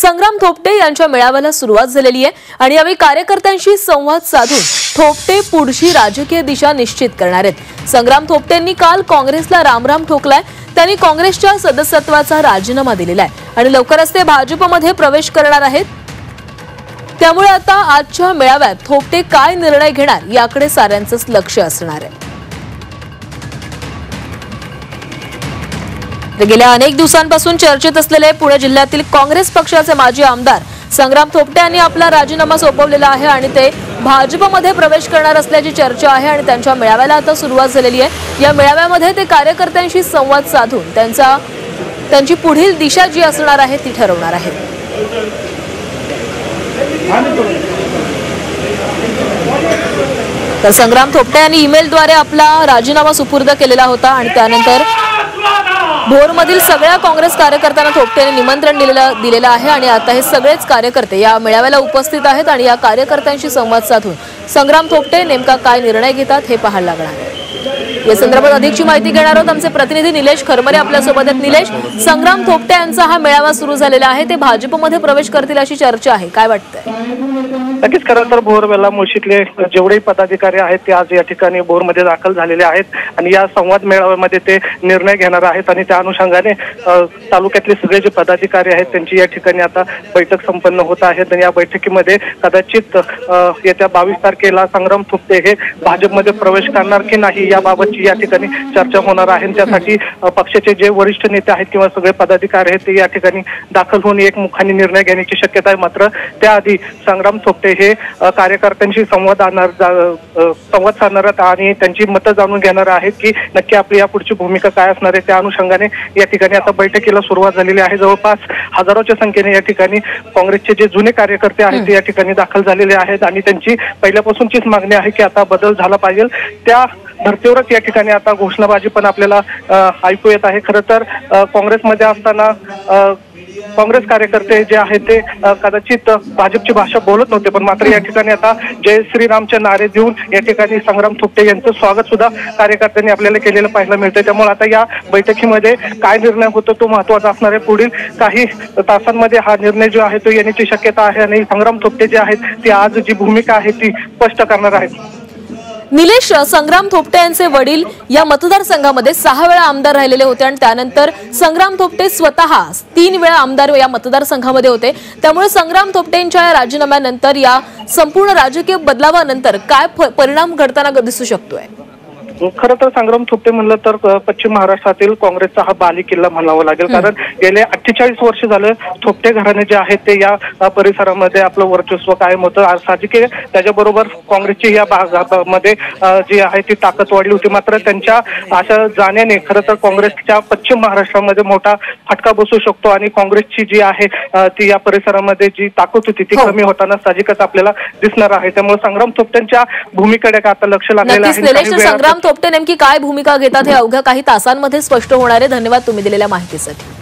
संग्राम थोपटे यांच्या मेळाव्याला सुरुवात झालेली आहे आणि यावेळी कार्यकर्त्यांशी संवाद साधून थोपटे पुढची राजकीय दिशा निश्चित करणार आहेत। संग्राम थोपटेंनी काल काँग्रेसला रामराम ठोकलाय। त्यांनी काँग्रेसच्या सदस्यत्वाचा राजीनामा दिलेला आहे आणि लवकरच ते भाजपमध्ये प्रवेश करणार आहेत। त्यामुळे आता आजच्या मेळाव्यात थोपटे काय निर्णय घेणार याकडे साऱ्यांचंच लक्ष असणार आहे। गेल्या अनेक दिवसांपासून चर्चेत असलेले पुणे जिल्ह्यातील काँग्रेस पक्षाचे माजी आमदार संग्राम थोपटे यांनी आपला राजीनामा सोपवलेला आहे आणि ते भाजपमध्ये प्रवेश करणार असल्याची चर्चा आहे आणि त्यांच्या मेळाव्याला आता सुरुवात झालेली आहे। या मेळाव्यामध्ये ते कार्यकर्त्यांशी संवाद साधून त्यांची पुढील दिशा जी असणार आहे ती ठरवणार आहेत। तर संग्राम थोपटे यांनी ईमेलद्वारे आपला राजीनामा सुपूर्द केलेला होता आणि त्यानंतर भोरमधील सगळ्या काँग्रेस कार्यकर्त्यांना थोपटे यांनी निमंत्रण दिलेलं आहे आणि आता हे सगळेच कार्यकर्ते या मेळाव्याला उपस्थित आहेत आणि या कार्यकर्त्यांशी संवाद साधून संग्राम थोपटे नेमका काय निर्णय घेतात हे पाहायला लागणार आहे। या संदर्भात अधिकची माहिती घेणार आहोत आमचे प्रतिनिधी निलेश खरमरे आपल्या सोबत आहेत। निलेश, संग्राम थोपटे यांचा हा मेळावा सुरू झालेला आहे, ते भाजपमध्ये प्रवेश करतील अशी चर्चा आहे, काय वाटतंय? नक्कीच खरं तर भोरवेला मुळशीतले जेवढे पदाधिकारी आहेत ते आज या ठिकाणी भोरमध्ये दाखल झालेले आहेत आणि या संवाद मेळाव्यामध्ये ते निर्णय घेणार आहेत आणि त्या अनुषंगाने तालुक्यातले सगळे जे पदाधिकारी आहेत त्यांची या ठिकाणी आता बैठक संपन्न होत आहे आणि या बैठकीमध्ये कदाचित येत्या 22 तारखेला संग्राम थोपटे हे भाजपमध्ये प्रवेश करणार की नाही याबाबतची या ठिकाणी चर्चा होणार आहे। त्यासाठी पक्षाचे जे वरिष्ठ नेते आहेत किंवा सगळे पदाधिकारी आहेत ते या ठिकाणी दाखल होऊन एकमुखाने निर्णय घेण्याची शक्यता आहे। मात्र त्याआधी संग्राम थोपटे हे कार्यकर्त्यांशी संवाद साधणार आहेत आणि त्यांची मतं जाणून घेणार आहेत की नक्की आपली यापुढची भूमिका काय असणार आहे। त्या अनुषंगाने या ठिकाणी आता बैठकीला सुरुवात झालेली आहे। जवळपास हजारोच्या संख्येने या ठिकाणी काँग्रेसचे जे जुने कार्यकर्ते आहेत ते या ठिकाणी दाखल झालेले आहेत आणि त्यांची पहिल्यापासूनचीच मागणी आहे की आता बदल झाला पाहिजे। त्या धर्तीवरच या ठिकाणी आता घोषणाबाजी पण आपल्याला ऐकू येत आहे। खरं तर काँग्रेसमध्ये असताना काँग्रेस कार्यकर्ते जे आहेत ते कदाचित भाजपची भाषा बोलत नव्हते, पण मात्र या ठिकाणी आता जय श्रीरामचे नारे देऊन या ठिकाणी संग्राम थोपटे यांचं स्वागत सुद्धा कार्यकर्त्यांनी आपल्याला केलेलं पाहायला मिळतंय। त्यामुळे आता या बैठकीमध्ये काय निर्णय होतो तो महत्त्वाचा असणार आहे। पुढील काही तासांमध्ये हा निर्णय जो आहे तो येण्याची शक्यता आहे आणि संग्राम थोपटे जे आहेत ती आज जी भूमिका आहे ती स्पष्ट करणार आहेत। निलेश, संग्राम थोपटे यांचे वडील या मतदारसंघामध्ये 6 वेळा आमदार राहिलेले होते आणि त्यानंतर संग्राम थोपटे स्वतः 3 वेळा आमदार या मतदारसंघामध्ये होते। त्यामुळे संग्राम थोपटेंच्या या राजीनाम्यानंतर या संपूर्ण राजकीय बदलावानंतर काय परिणाम घडताना दिसू शकतोय? खरं तर संग्राम थोपटे म्हणलं तर पश्चिम महाराष्ट्रातील काँग्रेसचा हा बालेकिल्ला म्हणावा लागेल, कारण गेले 48 वर्ष झालं थोपटे घराणे जे आहेत ते या परिसरामध्ये आपलं वर्चस्व कायम होतं। साहजिक त्याच्याबरोबर काँग्रेसची या भागामध्ये जी आहे ती ताकद वाढली होती। मात्र त्यांच्या अशा जाण्याने खरं तर काँग्रेसच्या पश्चिम महाराष्ट्रामध्ये मोठा फटका बसू शकतो आणि काँग्रेसची जी आहे ती या परिसरामध्ये जी ताकद होती ती कमी होताना साहजिकच आपल्याला दिसणार आहे। त्यामुळे संग्राम थोपटेंच्या भूमिकेकडे आता लक्ष लागलेलं आहे। थोपटे नेमकी काय भूमिका घेतात हे अवघ्या काही तासांमध्ये स्पष्ट होणार आहे। धन्यवाद तुम्ही दिलेल्या माहितीसाठी।